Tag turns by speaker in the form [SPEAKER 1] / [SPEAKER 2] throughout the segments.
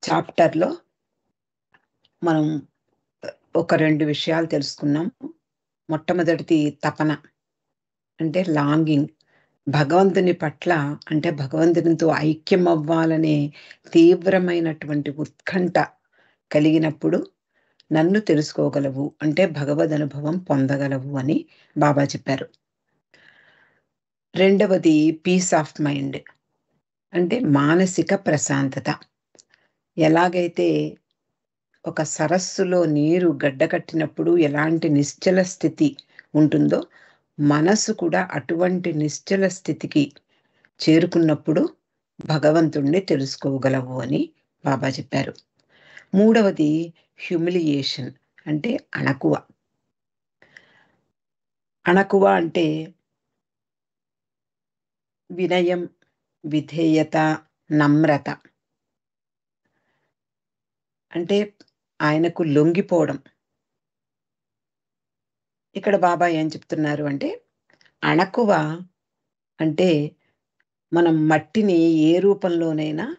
[SPEAKER 1] చాప్టర్లో మనం ఒక 2 విషయాలు తెలుసుకున్నాం. మొట్టమొదటిది తపన అంటే లాంగింగ్. భగవంతుని పట్ల అంటే భగవంతునితో ఐక్యం అవ్వాలనే తీవ్రమైనటువంటి ఉత్కంఠ కలిగినప్పుడు నన్ను తెలుసుకోగలవు అంటే భగవద్ అనుభవం పొందగలవు అని బాబా చెప్పారు. రెండవది పీస్ ఆఫ్ మైండ్ అంటే మానసిక ప్రశాంతత. ఎలాగైతే ఒక సరస్సులో నీరు గడ్డకట్టినప్పుడు ఎలాంటి నిశ్చల స్థితి ఉంటుందో మనసు కూడా అటువంటి నిశ్చల స్థితికి చేరుకున్నప్పుడు భగవంతుణ్ణి తెలుసుకోగలవు అని బాబా చెప్పారు. మూడవది హ్యూమిలియేషన్ అంటే అణకువ. అణకువ అంటే వినయం, విధేయత, నమ్రత. అంటే ఆయనకు లొంగిపోవడం. ఇక్కడ బాబా ఏం చెప్తున్నారు అంటే అణకువ అంటే మనం మట్టిని ఏ రూపంలోనైనా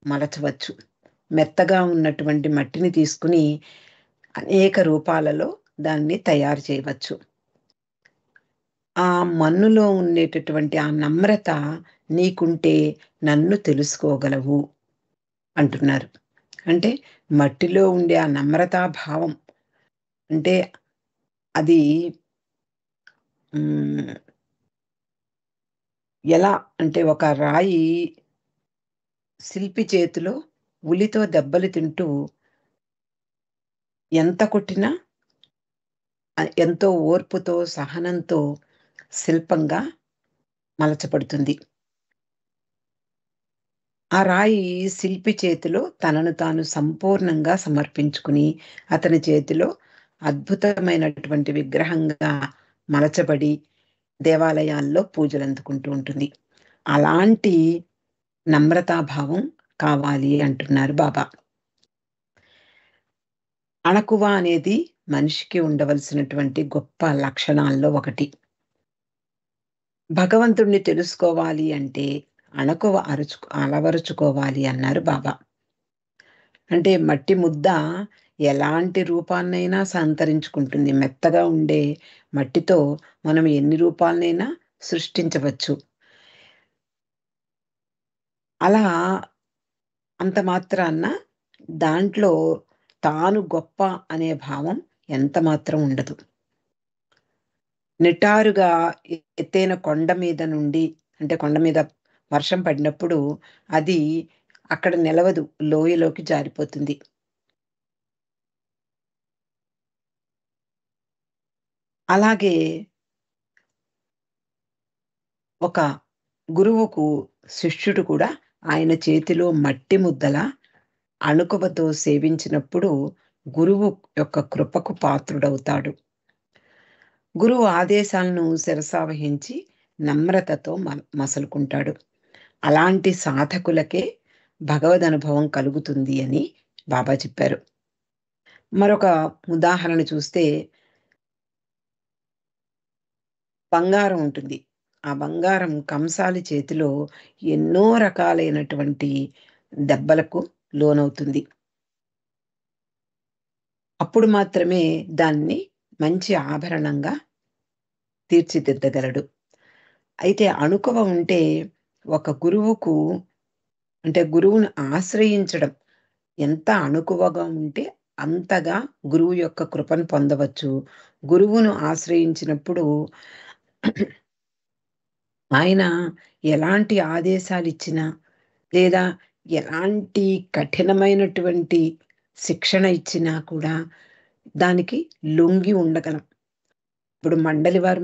[SPEAKER 1] మలచవచ్చు. మెత్తగా ఉన్నటువంటి మట్టిని తీసుకుని అనేక రూపాలలో దాన్ని తయారు చేయవచ్చు. ఆ మన్నులో ఉండేటటువంటి ఆ నమ్రత నీకుంటే నన్ను తెలుసుకోగలవు అంటున్నారు. అంటే మట్టిలో ఉండే ఆ నమ్రతా భావం అంటే అది ఎలా అంటే ఒక రాయి శిల్పి చేతిలో ఉలితో దెబ్బలు తింటూ ఎంత కొట్టినా ఎంతో ఓర్పుతో సహనంతో శిల్పంగా మలచబడుతుంది. ఆ రాయి శిల్పి చేతిలో తనను తాను సంపూర్ణంగా సమర్పించుకుని అతని చేతిలో అద్భుతమైనటువంటి విగ్రహంగా మలచబడి దేవాలయాల్లో పూజలు అందుకుంటూ ఉంటుంది. అలాంటి నమ్రతాభావం కావాలి అంటున్నారు బాబా. అణకువ అనేది మనిషికి ఉండవలసినటువంటి గొప్ప లక్షణాల్లో ఒకటి. భగవంతుణ్ణి తెలుసుకోవాలి అంటే అణకువ అలవరుచుకోవాలి అన్నారు బాబా. అంటే మట్టి ముద్ద ఎలాంటి రూపాన్నైనా సంతరించుకుంటుంది. మెత్తగా ఉండే మట్టితో మనం ఎన్ని రూపాలనైనా సృష్టించవచ్చు. అలా అంత మాత్రాన దాంట్లో తాను గొప్ప అనే భావం ఎంత మాత్రం ఉండదు. నిటారుగా ఎత్తైన కొండ మీద నుండి అంటే కొండ మీద వర్షం పడినప్పుడు అది అక్కడ నిలవదు, లోయలోకి జారిపోతుంది. అలాగే ఒక గురువుకు శిష్యుడు కూడా ఆయన చేతిలో మట్టి ముద్దల అణుకువతో సేవించినప్పుడు గురువు యొక్క కృపకు పాత్రుడవుతాడు. గురువు ఆదేశాలను శిరసావహించి నమ్రతతో మసలుకుంటాడు. అలాంటి సాధకులకే భగవద్ అనుభవం కలుగుతుంది అని బాబా చెప్పారు. మరొక ఉదాహరణ చూస్తే బంగారం ఉంటుంది. ఆ బంగారం కంసాలి చేతిలో ఎన్నో రకాలైనటువంటి దెబ్బలకు లోనవుతుంది. అప్పుడు మాత్రమే దాన్ని మంచి ఆభరణంగా తీర్చిదిద్దగలడు. అయితే అణుకువ ఉంటే ఒక గురువుకు అంటే గురువును ఆశ్రయించడం ఎంత అణుకువగా ఉంటే అంతగా గురువు యొక్క కృపను పొందవచ్చు. గురువును ఆశ్రయించినప్పుడు ఆయన ఎలాంటి ఆదేశాలు ఇచ్చినా లేదా ఎలాంటి కఠినమైనటువంటి శిక్షణ ఇచ్చినా కూడా దానికి లొంగి ఉండగలం. ఇప్పుడు మండలి వారు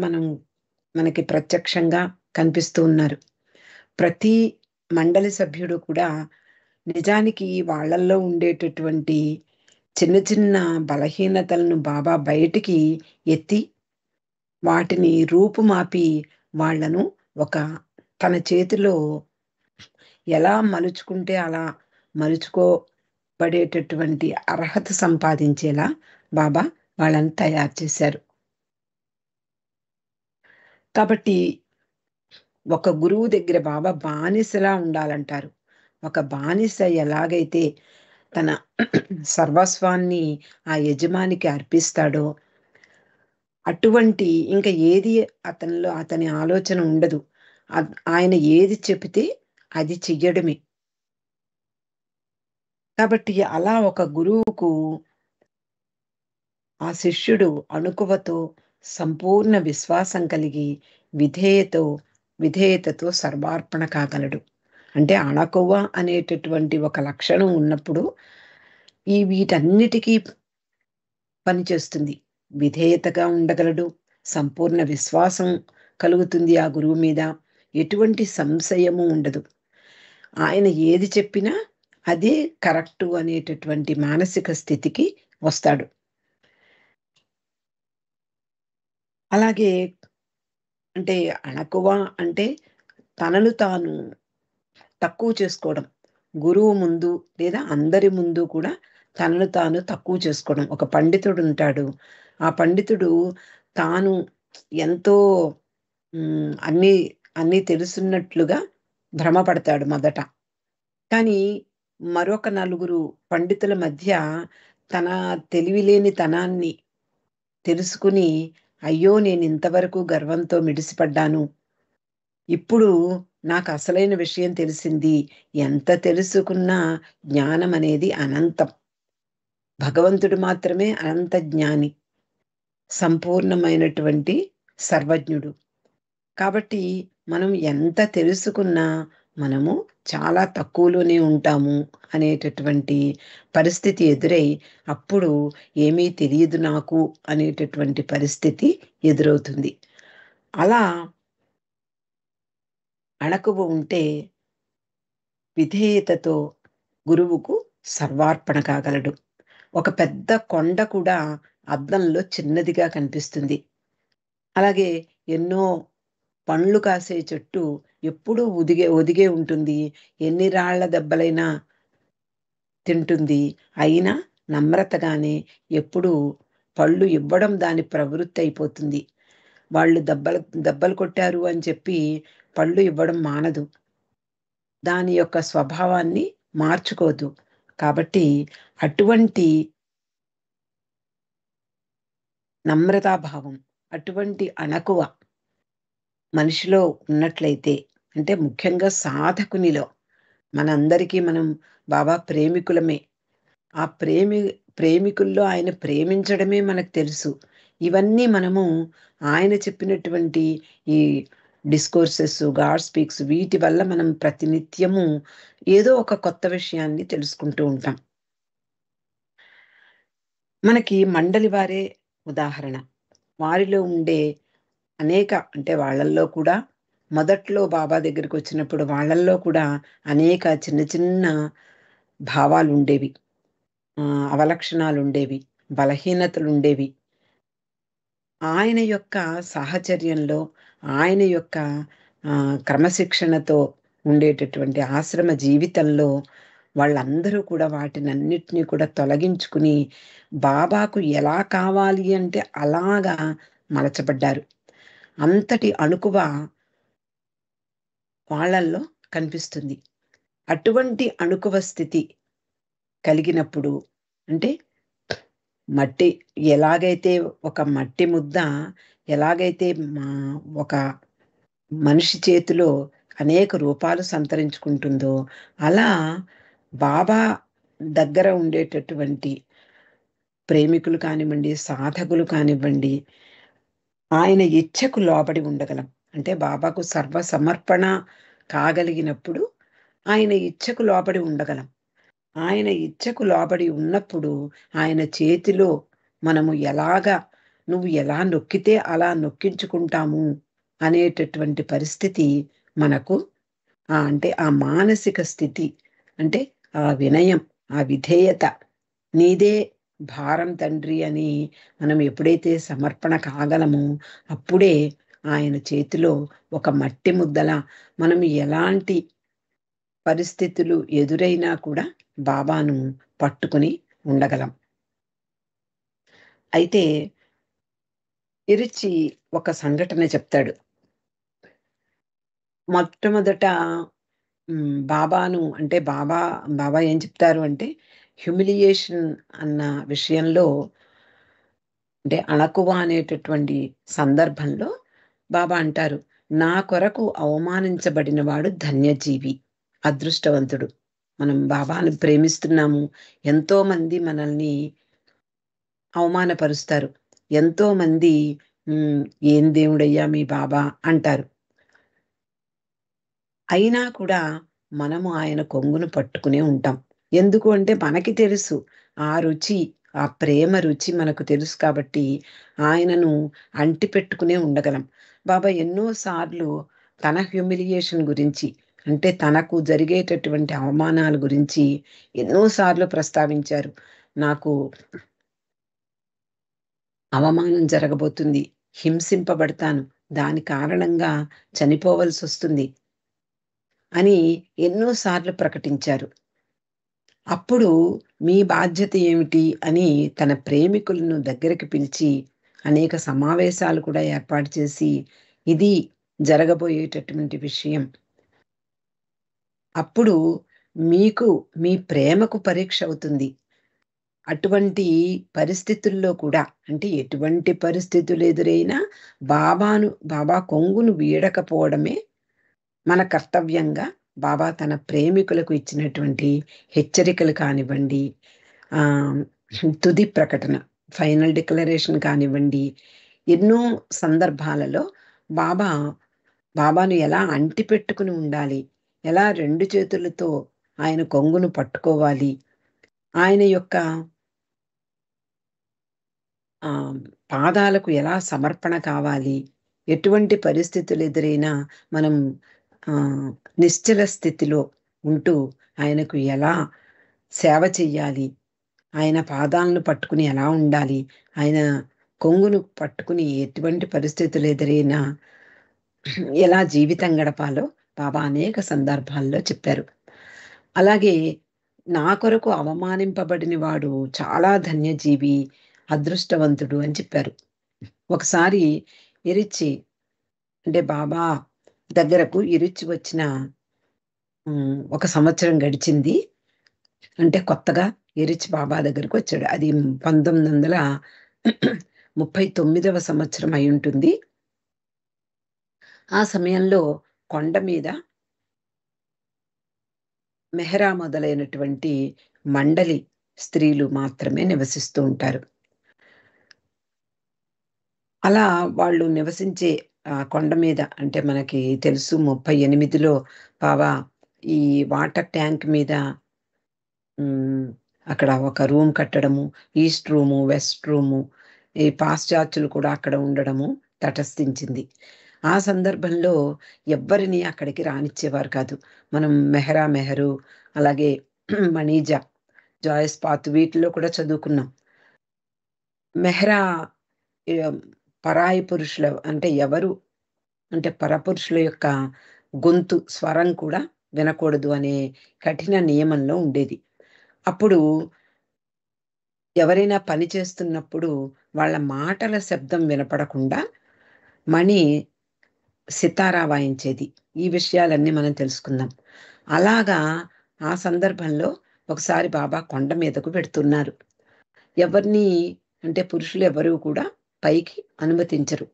[SPEAKER 1] మనకి ప్రత్యక్షంగా కనిపిస్తూ ఉన్నారు. ప్రతి మండలి సభ్యుడు కూడా నిజానికి వాళ్ళల్లో ఉండేటటువంటి చిన్న చిన్న బలహీనతలను బాబా బయటికి ఎత్తి వాటిని రూపుమాపి వాళ్లను ఒక తన చేతిలో ఎలా మలుచుకుంటే అలా మలుచుకోబడేటటువంటి అర్హత సంపాదించేలా బాబా వాళ్ళని తయారు చేశారు. కాబట్టి ఒక గురువు దగ్గర బాబా బానిసలా ఉండాలంటారు. ఒక బానిస ఎలాగైతే తన సర్వస్వాన్ని ఆ యజమానికి అర్పిస్తాడో, అటువంటి ఇంక ఏది అతని ఆలోచన ఉండదు. ఆయన ఏది చెబితే అది చెయ్యడమే. కాబట్టి అలా ఒక గురువుకు ఆ శిష్యుడు అణకువతో, సంపూర్ణ విశ్వాసం కలిగి, విధేయతో విధేయతతో సర్వార్పణ కాగలడు. అంటే అణకువ అనేటటువంటి ఒక లక్షణం ఉన్నప్పుడు వీటన్నిటికీ పనిచేస్తుంది. విధేయతగా ఉండగలడు, సంపూర్ణ విశ్వాసం కలుగుతుంది ఆ గురువు మీద, ఎటువంటి సంశయము ఉండదు. ఆయన ఏది చెప్పినా అదే కరెక్టు అనేటటువంటి మానసిక స్థితికి వస్తాడు. అలాగే అంటే అణకువ అంటే తనను తాను తక్కువ చేసుకోవడం. గురువు ముందు లేదా అందరి ముందు కూడా తనను తాను తక్కువ చేసుకోవడం. ఒక పండితుడుంటాడు. ఆ పండితుడు తాను ఎంతో అన్నీ అన్నీ తెలుసున్నట్లుగా భ్రమపడతాడు మొదట. కానీ మరొక నలుగురు పండితుల మధ్య తన తెలివిలేనితనాన్ని తెలుసుకుని, అయ్యో! నేనింతవరకు గర్వంతో మిడిసిపడ్డాను. ఇప్పుడు నాకసలైన విషయం తెలిసింది. ఎంత తెలుసుకున్నా జ్ఞానమనేది అనంతం. భగవంతుడు మాత్రమే అనంత జ్ఞాని. సంపూర్ణమైనటువంటి సర్వజ్ఞుడు. కాబట్టి మనం ఎంత తెలుసుకున్నా మనము చాలా తక్కువలోనే ఉంటాము అనేటటువంటి పరిస్థితి ఎదురై, అప్పుడు ఏమీ తెలియదు నాకు అనేటటువంటి పరిస్థితి ఎదురవుతుంది. అలా అణకువ ఉంటే విధేయతతో గురువుకు సర్వార్పణ కాగలడు. ఒక పెద్ద కొండ కూడా అద్దంలో చిన్నదిగా కనిపిస్తుంది. అలాగే ఎన్నో పండ్లు కాసే చెట్టు ఎప్పుడూ ఒదిగే ఉంటుంది. ఎన్ని రాళ్ల దెబ్బలైనా తింటుంది. అయినా నమ్రతగానే ఎప్పుడూ పళ్ళు ఇవ్వడం దాని ప్రవృత్తి అయిపోతుంది. వాళ్ళు దెబ్బలు కొట్టారు అని చెప్పి పళ్ళు ఇవ్వడం మానదు. దాని యొక్క స్వభావాన్ని మార్చుకోదు. కాబట్టి అటువంటి నమ్రతాభావం, అటువంటి అణకువ మనిషిలో ఉన్నట్లయితే, అంటే ముఖ్యంగా సాధకునిలో, మనందరికీ మనం బాబా ప్రేమికులమే. ఆ ప్రేమికుల్లో ఆయన ప్రేమించడమే మనకు తెలుసు. ఇవన్నీ మనము ఆయన చెప్పినటువంటి ఈ డిస్కోర్సెస్, గాడ్ స్పీక్స్ వీటి వల్ల మనం ప్రతినిత్యము ఏదో ఒక కొత్త విషయాన్ని తెలుసుకుంటూ ఉంటాం. మనకి మండలి వారే ఉదాహరణ. వారిలో ఉండే అనేక అంటే వాళ్ళల్లో కూడా మొదట్లో బాబా దగ్గరికొచ్చినప్పుడు వాళ్ళల్లో కూడా అనేక చిన్న చిన్న భావాలుండేవి. అవలక్షణాలుండేవి. బలహీనతలుండేవి. ఆయన యొక్క సాహచర్యంలో, ఆయన యొక్క క్రమశిక్షణతో ఉండేటటువంటి ఆశ్రమ జీవితంలో వాళ్ళందరూ కూడా వాటినన్నిటిని కూడా తొలగించుకుని, బాబాకు ఎలా కావాలి అంటే అలాగా మలచబడ్డారు. అంతటి అణకువ వాళ్ళల్లో కనిపిస్తుంది. అటువంటి అణకువ స్థితి కలిగినప్పుడు అంటే మట్టి ఎలాగైతే ఒక మట్టి ముద్ద ఎలాగైతే ఒక మనిషి చేతిలో అనేక రూపాలు సంతరించుకుంటుందో, అలా బాబా దగ్గర ఉండేటటువంటి ప్రేమికులు కానివ్వండి, సాధకులు కానివ్వండి, ఆయన ఇచ్ఛకు లోబడి ఉండగలం. అంటే బాబాకు సర్వ సమర్పణ కాగలిగినప్పుడు ఆయన ఇచ్ఛకు లోబడి ఉండగలం. ఆయన ఇచ్ఛకు లోబడి ఉన్నప్పుడు ఆయన చేతిలో మనము నువ్వు ఎలా నొక్కితే అలా నొక్కించుకుంటాము అనేటటువంటి పరిస్థితి మనకు అంటే ఆ మానసిక స్థితి, అంటే ఆ వినయం, ఆ విధేయత, నీదే భారం తండ్రి అని మనం ఎప్పుడైతే సమర్పణ కాగలమో అప్పుడే ఆయన చేతిలో ఒక మట్టి ముద్దలా మనం ఎలాంటి పరిస్థితులు ఎదురైనా కూడా బాబాను పట్టుకుని ఉండగలం. అయితే ఇరిచి ఒక సంఘటన చెప్తాడు. మొట్టమొదట బాబాను అంటే బాబా ఏం చెప్తారు అంటే హ్యూమిలియేషన్ అన్న విషయంలో, అంటే అణకువ అనేటటువంటి సందర్భంలో బాబా అంటారు, నా కొరకు అవమానించబడిన వాడు ధన్యజీవి, అదృష్టవంతుడు. మనం బాబాను ప్రేమిస్తున్నాము, ఎంతో మంది మనల్ని అవమానపరుస్తారు, ఎంతో మంది "ఉమ్, ఏం దేవుడయ్యా మీ బాబా" అంటారు. అయినా కూడా మనము ఆయన కొంగును పట్టుకునే ఉంటాం. ఎందుకు అంటే మనకి తెలుసు ఆ రుచి, ఆ ప్రేమ రుచి మనకు తెలుసు కాబట్టి ఆయనను అంటిపెట్టుకునే ఉండగలం. బాబా ఎన్నో సార్లు తన హ్యూమిలియేషన్ గురించి, అంటే తనకు జరిగేటటువంటి అవమానాల గురించి ఎన్నో సార్లు ప్రస్తావించారు. నాకు అవమానం జరగబోతుంది, హింసింపబడతాను, దాని కారణంగా చనిపోవలసొస్తుంది అని ఎన్నో సార్లు ప్రకటించారు. అప్పుడు మీ బాధ్యత ఏమిటి అని తన ప్రేమికులను దగ్గరికి పిలిచి అనేక సమావేశాలు కూడా ఏర్పాటు చేసి, ఇది జరగబోయేటటువంటి విషయం. అప్పుడు మీకు మీ ప్రేమకు పరీక్ష అవుతుంది. అటువంటి పరిస్థితుల్లో కూడా, అంటే ఎటువంటి పరిస్థితులు ఎదురైనా బాబా కొంగును వీడకపోవడమే మన కర్తవ్యంగా బాబా తన ప్రేమికులకు ఇచ్చినటువంటి హెచ్చరికలు కానివ్వండి, ఆహ్, తుది ప్రకటన, ఫైనల్ డిక్లరేషన్ కానివ్వండి, ఎన్నో సందర్భాలలో బాబా బాబాను ఎలా అంటిపెట్టుకుని ఉండాలి, ఎలా 2 చేతులతో ఆయన కొంగును పట్టుకోవాలి, ఆయన యొక్క ఆహ్, పాదాలకు ఎలా సమర్పణ కావాలి, ఎటువంటి పరిస్థితులు ఎదురైనా మనం ఆహ్, నిశ్చల స్థితిలో ఉంటూ ఆయనకు ఎలా సేవ చెయ్యాలి, ఆయన పాదాలను పట్టుకుని ఎలా ఉండాలి, ఆయన కొంగును పట్టుకుని ఎటువంటి పరిస్థితులు ఎదురైనా ఎలా జీవితం గడపాలో బాబా అనేక సందర్భాల్లో చెప్పారు. అలాగే నా కొరకు అవమానింపబడిన వాడు చాలా ధన్యజీవి, అదృష్టవంతుడు అని చెప్పారు. ఒకసారి ఇరిచ్చి, అంటే బాబా దగ్గరకు ఇరిచ్చి వచ్చిన ఒక సంవత్సరం గడిచింది. అంటే కొత్తగా ఎరిచి బాబా దగ్గరికి వచ్చాడు. అది 1939వ సంవత్సరం అయ్యుంటుంది. ఆ సమయంలో కొండ మీద మెహరా మొదలైనటువంటి మండలి స్త్రీలు మాత్రమే నివసిస్తూ ఉంటారు. అలా వాళ్ళు నివసించే కొండ మీద, అంటే మనకి తెలుసు 38లో బాబా ఈ వాటర్ ట్యాంక్ మీద హ్మ్. అక్కడ ఒక రూమ్ కట్టడము, ఈస్ట్ రూము, వెస్ట్ రూము, ఈ పాశ్చాత్యులు కూడా అక్కడ ఉండడము తటస్థించింది. ఆ సందర్భంలో ఎవ్వరిని అక్కడికి రానిచ్చేవారు కాదు. మనం మెహరు, అలాగే మణిజా, జాయస్ పాత్ వీటిలో కూడా చదువుకున్నాం. మెహ్రా ఎం పరాయి పురుషుల, అంటే ఎవరు, అంటే పరపురుషుల యొక్క గొంతు, స్వరం కూడా వినకూడదు అనే కఠిన నియమంలో ఉండేది. అప్పుడు ఎవరైనా పని చేస్తున్నప్పుడు వాళ్ళ మాటల శబ్దం వినపడకుండా మణి సితారా వాయించేది. ఈ విషయాలన్నీ మనం తెలుసుకుందాం. అలాగా ఆ సందర్భంలో ఒకసారి బాబా కొండ మీదకు వెడుతున్నారు. ఎవరిని, అంటే పురుషులు ఎవరు కూడా పైకి అనుమతించరు.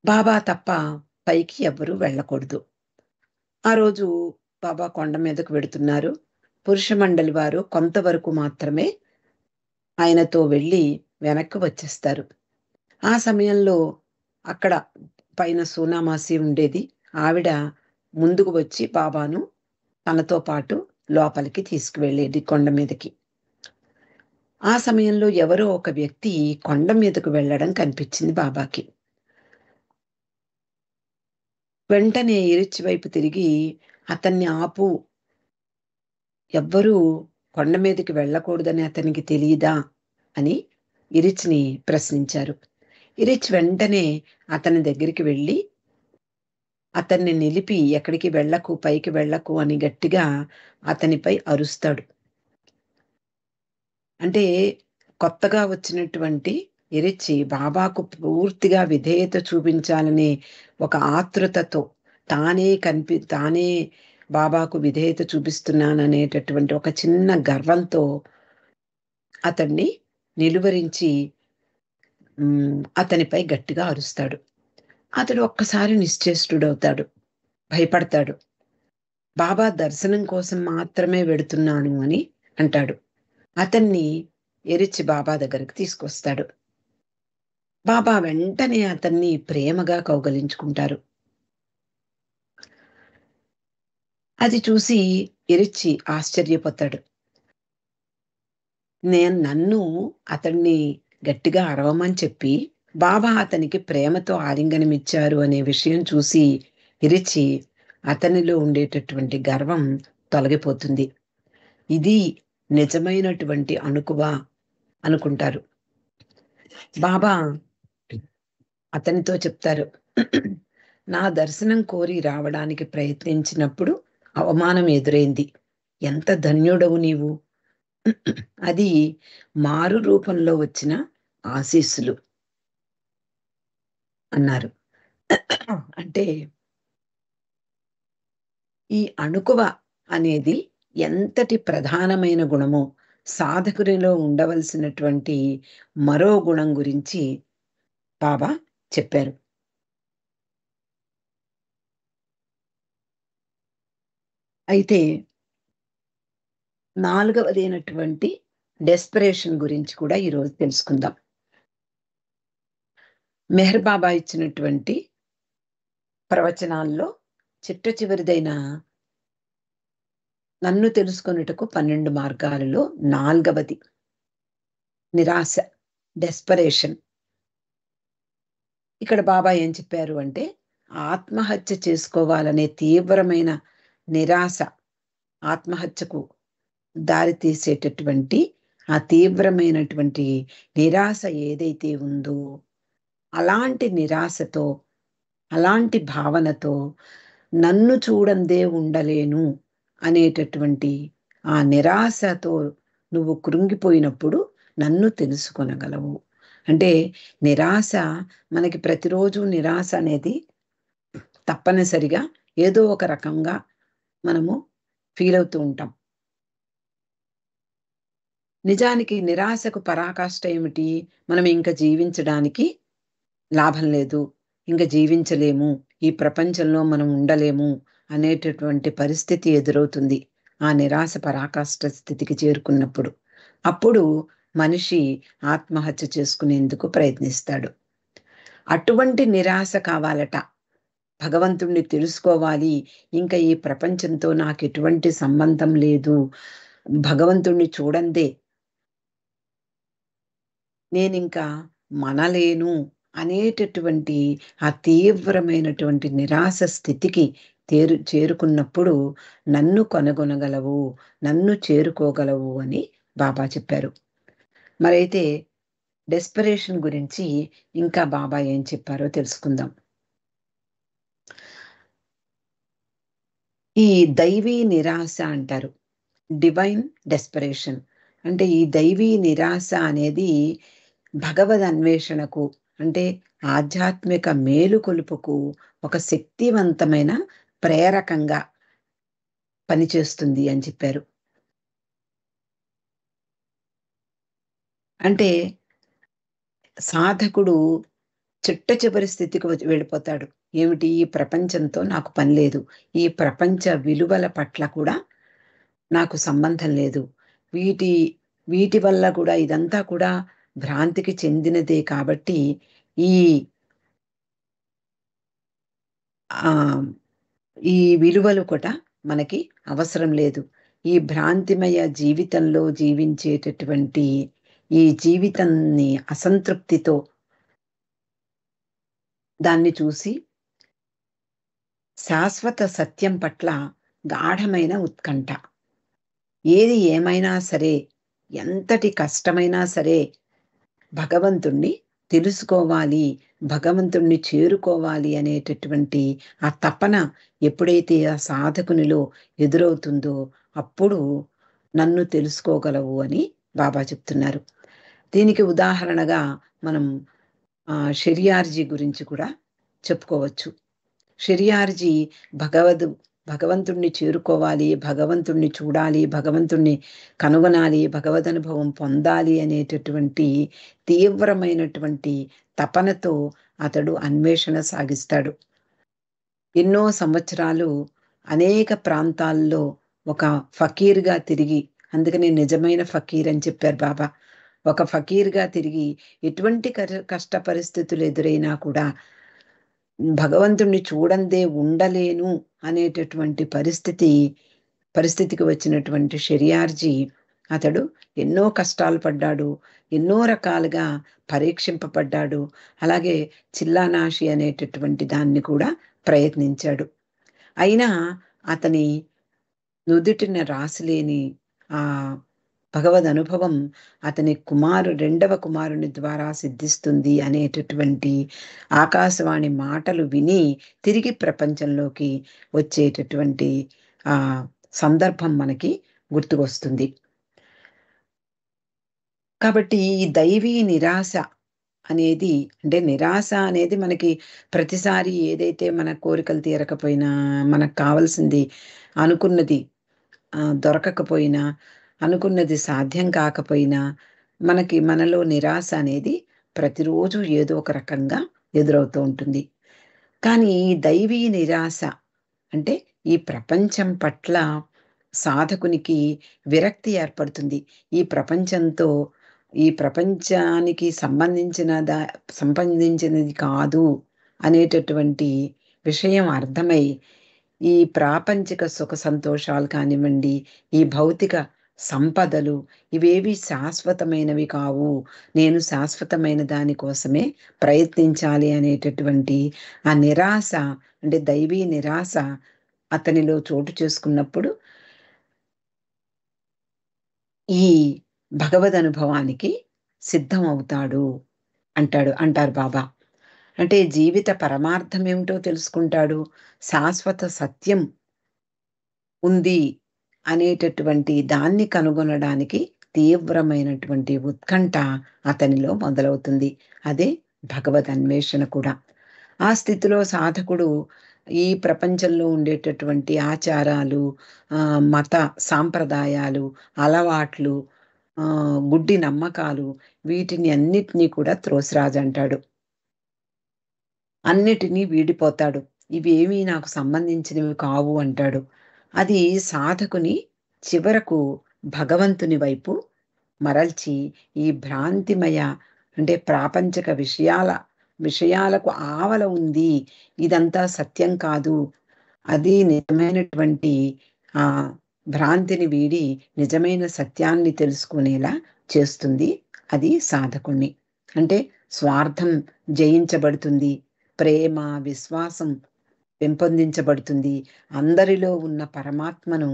[SPEAKER 1] బాబా తప్ప పైకి ఎవ్వరూ వెళ్ళకూడదు. ఆ రోజు బాబా కొండ మీదకు వెడుతున్నారు. పురుష మండలి వారు కొంతవరకు మాత్రమే ఆయనతో వెళ్ళి వెనక్కి వచ్చేస్తారు. ఆ సమయంలో అక్కడ పైన సోనామాసి ఉండేది. ఆవిడ ముందుకు వచ్చి బాబాను తనతో పాటు లోపలికి తీసుకువెళ్ళేది కొండ మీదకి. ఆ సమయంలో ఎవరో ఒక వ్యక్తి కొండ మీదకు వెళ్ళడం కనిపించింది బాబాకి. వెంటనే ఎరిచి వైపు తిరిగి, "అతన్ని ఆపు! ఎవ్వరూ కొండ మీదకి వెళ్ళకూడదని అతనికి తెలీదా?" అని ఇరిచ్‌ని ప్రశ్నించారు. ఇరిచ్ వెంటనే అతని దగ్గరికి వెళ్ళి అతన్ని నిలిపి, "ఎక్కడికి వెళ్ళకు, పైకి వెళ్ళకు" అని గట్టిగా అతనిపై అరుస్తాడు. అంటే కొత్తగా వచ్చినటువంటి ఎరిచి బాబాకు పూర్తిగా విధేయత చూపించాలనే ఒక ఆతృతతో, తానే బాబాకు విధేయత చూపిస్తున్నాననేటటువంటి ఒక చిన్న గర్వంతో అతన్ని నిలువరించి అతనిపై గట్టిగా అరుస్తాడు. అతడు ఒక్కసారి నిశ్చేష్టుడవుతాడు, భయపడతాడు. బాబా దర్శనం కోసం మాత్రమే వెడుతున్నాను అని అంటాడు. అతన్ని ఎరిచి బాబా దగ్గరికి తీసుకొస్తాడు. బాబా వెంటనే అతన్ని ప్రేమగా కౌగలించుకుంటారు. అది చూసి ఎరిచి ఆశ్చర్యపోతాడు. నన్ను అతన్ని గట్టిగా అరవమని చెప్పి బాబా అతనికి ప్రేమతో ఆలింగనమిచ్చారు అనే విషయం చూసి ఎరిచి అతనిలో ఉండేటటువంటి గర్వం తొలగిపోతుంది. ఇది నిజమైనటువంటి అణుకువ అనుకుంటారు. బాబా అతనితో చెప్తారు, నా దర్శనం కోరి రావడానికి ప్రయత్నించినప్పుడు అవమానం ఎదురైంది. ఎంత ధన్యుడవు నీవు. అది మారు రూపంలో వచ్చిన ఆశీస్సులు అన్నారు. అంటే ఈ అణుకువ అనేది ఎంతటి ప్రధానమైన గుణమో, సాధకునిలో ఉండవలసినటువంటి మరో గుణం గురించి బాబా చెప్పారు. అయితే 4వదైనటువంటి డెస్పరేషన్ గురించి కూడా ఈరోజు తెలుసుకుందాం. మెహర్ బాబా ఇచ్చినటువంటి ప్రవచనాల్లో చిట్ట చివరిదైన నన్ను తెలుసుకొనుటకు 12 మార్గాలలో 4వది నిరాశ, డెస్పరేషన్. ఇక్కడ బాబా ఏం చెప్పారు అంటే, ఆత్మహత్య చేసుకోవాలనే తీవ్రమైన నిరాశ, ఆత్మహత్యకు దారి తీసేటటువంటి ఆ తీవ్రమైనటువంటి నిరాశ ఏదైతే ఉందో, అలాంటి నిరాశతో, అలాంటి భావనతో నన్ను చూడందే ఉండలేను అనేటటువంటి ఆ నిరాశతో నువ్వు కృంగిపోయినప్పుడు నన్ను తెలుసుకొనగలవు. అంటే నిరాశ, మనకి ప్రతిరోజు నిరాశ అనేది తప్పనిసరిగా ఏదో ఒక రకంగా మనము ఫీల్ అవుతూ ఉంటాం. నిజానికి నిరాశకు పరాకాష్ట ఏమిటి? మనం ఇంకా జీవించడానికి లాభం లేదు, ఇంకా జీవించలేము, ఈ ప్రపంచంలో మనం ఉండలేము అనేటటువంటి పరిస్థితి ఎదురవుతుంది ఆ నిరాశ పరాకాష్ట స్థితికి చేరుకున్నప్పుడు. అప్పుడు మనిషి ఆత్మహత్య చేసుకునేందుకు ప్రయత్నిస్తాడు. అటువంటి నిరాశ కావాలట. భగవంతుణ్ణి తెలుసుకోవాలి, ఇంకా ఈ ప్రపంచంతో నాకు ఎటువంటి సంబంధం లేదు, భగవంతుణ్ణి చూడందే నేనింకా మనలేను అనేటటువంటి ఆ తీవ్రమైనటువంటి నిరాశ స్థితికి చేరుకున్నప్పుడు నన్ను కనుగొనగలవు, నన్ను చేరుకోగలవు అని బాబా చెప్పారు. మరైతే డెస్పరేషన్ గురించి ఇంకా బాబా ఏం చెప్పారో తెలుసుకుందాం. ఈ దైవీ నిరాశ అంటారు, డివైన్ డెస్పరేషన్. అంటే ఈ దైవీ నిరాశ అనేది భగవద్ అన్వేషణకు, అంటే ఆధ్యాత్మిక మేలుకొలుపుకు ఒక శక్తివంతమైన ప్రేరకంగా పనిచేస్తుంది అని చెప్పారు. అంటే సాధకుడు చిట్ట చివరి స్థితికి వెళ్ళిపోతాడు. ఏమిటి? ఈ ప్రపంచంతో నాకు పని లేదు, ఈ ప్రపంచ విలువల పట్ల కూడా నాకు సంబంధం లేదు, వీటి వల్ల కూడా ఇదంతా కూడా భ్రాంతికి చెందినదే కాబట్టి ఈ విలువలు కూడా మనకి అవసరం లేదు. ఈ భ్రాంతిమయ జీవితంలో జీవించేటటువంటి ఈ జీవితాన్ని అసంతృప్తితో దాన్ని చూసి శాశ్వత సత్యం పట్ల గాఢమైన ఉత్కంఠ, ఏది ఏమైనా సరే, ఎంతటి కష్టమైనా సరే భగవంతుణ్ణి తెలుసుకోవాలి, భగవంతుణ్ణి చేరుకోవాలి అనేటటువంటి ఆ తపన ఎప్పుడైతే ఆ సాధకునిలో ఎదురవుతుందో అప్పుడు నన్ను తెలుసుకోగలవు అని బాబా చెప్తున్నారు. దీనికి ఉదాహరణగా మనం షెరియార్జీ గురించి కూడా చెప్పుకోవచ్చు. షెరియార్జీ భగవంతుణ్ణి చేరుకోవాలి, భగవంతుణ్ణి చూడాలి, భగవంతుణ్ణి కనుగొనాలి, భగవదనుభవం పొందాలి అనేటటువంటి తీవ్రమైనటువంటి తపనతో అతడు అన్వేషణ సాగిస్తాడు. ఎన్నో సంవత్సరాలు అనేక ప్రాంతాల్లో ఒక ఫకీర్గా తిరిగి, అందుకని నిజమైన ఫకీర్ అని చెప్పారు బాబా. ఒక ఫకీర్గా తిరిగి ఎటువంటి కష్ట పరిస్థితులు ఎదురైనా కూడా భగవంతుణ్ణి చూడందే ఉండలేను అనేటటువంటి పరిస్థితికి వచ్చినటువంటి షెరియార్జీ అతడు ఎన్నో కష్టాలు పడ్డాడు, ఎన్నో రకాలుగా పరీక్షింపబడ్డాడు. అలాగే చిల్లానాషి అనేటటువంటి దాన్ని కూడా ప్రయత్నించాడు. అయినా అతని నుదుటిన రాసిలేని ఆ భగవద్ అనుభవం అతని రెండవ కుమారుని ద్వారా సిద్ధిస్తుంది అనేటటువంటి ఆకాశవాణి మాటలు విని తిరిగి ప్రపంచంలోకి వచ్చేటటువంటి ఆ సందర్భం మనకి గుర్తుకొస్తుంది. కాబట్టి ఈ దైవీ నిరాశ అనేది, అంటే నిరాశ అనేది మనకి ప్రతిసారి ఏదైతే మన కోరికలు తీరకపోయినా, మనకు కావాల్సింది అనుకున్నది దొరకకపోయినా, అనుకున్నది సాధ్యం కాకపోయినా మనలో నిరాశ అనేది ప్రతిరోజు ఏదో ఒక రకంగా ఎదురవుతూ ఉంటుంది. కానీ దైవీ నిరాశ అంటే ఈ ప్రపంచం పట్ల సాధకునికి విరక్తి ఏర్పడుతుంది. ఈ ప్రపంచానికి సంబంధించినది కాదు అనేటటువంటి విషయం అర్థమై ఈ ప్రాపంచిక సుఖ సంతోషాలు కానివ్వండి, ఈ భౌతిక సంపదలు ఇవేవి శాశ్వతమైనవి కావు, నేను శాశ్వతమైన దానికోసమే ప్రయత్నించాలి అనేటటువంటి ఆ నిరాశ, అంటే దైవీ నిరాశ అతనిలో చోటు చేసుకున్నప్పుడు ఈ భగవద్ అనుభవానికి సిద్ధం అవుతాడు అంటారు బాబా. అంటే జీవిత పరమార్థం ఏమిటో తెలుసుకుంటాడు, శాశ్వత సత్యం ఉంది అనేటటువంటి దాన్ని కనుగొనడానికి తీవ్రమైనటువంటి ఉత్కంఠ అతనిలో మొదలవుతుంది. అదే భగవద్ అన్వేషణ కూడా. ఆ స్థితిలో సాధకుడు ఈ ప్రపంచంలో ఉండేటటువంటి ఆచారాలు, మత సాంప్రదాయాలు, అలవాట్లు, గుడ్డి నమ్మకాలు, వీటిని అన్నిటినీ కూడా త్రోసిరాజంటాడు. అన్నిటినీ వీడిపోతాడు. ఇవి ఏమీ నాకు సంబంధించినవి కావు అంటాడు. అది సాధకుని చివరకు భగవంతుని వైపు మరల్చి ఈ భ్రాంతిమయ, అంటే ప్రాపంచిక విషయాలకు ఆవల ఉంది, ఇదంతా సత్యం కాదు, అది నిజమైనటువంటి ఆ భ్రాంతిని వీడి నిజమైన సత్యాన్ని తెలుసుకునేలా చేస్తుంది. అది సాధకుణ్ణి. అంటే స్వార్థం జయించబడుతుంది, ప్రేమ విశ్వాసం పెంపొందించబడుతుంది, అందరిలో ఉన్న పరమాత్మను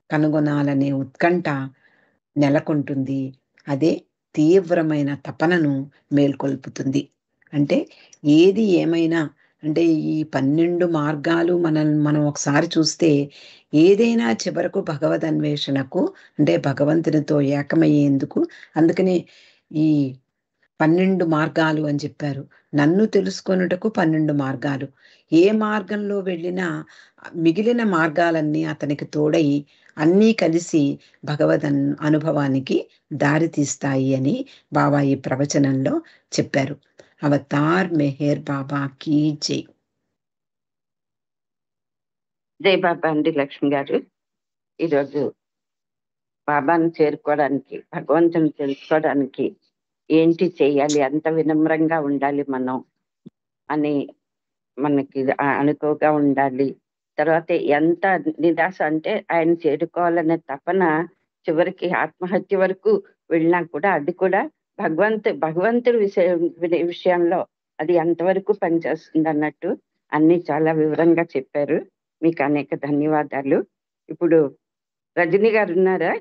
[SPEAKER 1] కనుగొనాలనే ఉత్కంఠ నెలకొంటుంది. అదే తీవ్రమైన తపనను మేల్కొల్పుతుంది. అంటే ఏది ఏమైనా, అంటే ఈ 12 మార్గాలు మనం ఒకసారి చూస్తే ఏదైనా చివరకు భగవద్ అన్వేషణకు, అంటే భగవంతునితో ఏకమయ్యేందుకు. అందుకని ఈ 12 మార్గాలు అని చెప్పారు. నన్ను తెలుసుకొనుటకు 12 మార్గాలు. ఏ మార్గంలో వెళ్ళినా మిగిలిన మార్గాలన్నీ అతనికి తోడై అన్నీ కలిసి భగవద్ అనుభవానికి దారి తీస్తాయి అని బాబా ఈ ప్రవచనంలో చెప్పారు. అవతార్ మెహర్ బాబా కీ జై.
[SPEAKER 2] జై బాబా అండి లక్ష్మి గారు. ఈరోజు బాబాను చేరుకోవడానికి, భగవంతుని తెలుసుకోవడానికి ఏంటి చేయాలి, అంత వినమ్రంగా ఉండాలి మనం అని మనకి అనుకోగా ఉండాలి. తర్వాత ఎంత నిరాశ అంటే ఆయన చేరుకోవాలనే తపన చివరికి ఆత్మహత్య వరకు వెళ్ళినా కూడా అది కూడా భగవంతుడి విషయంలో అది ఎంతవరకు పనిచేస్తుంది అన్నట్టు అన్ని చాలా వివరంగా చెప్పారు. మీకు అనేక ధన్యవాదాలు. ఇప్పుడు రజని గారు ఉన్నారా?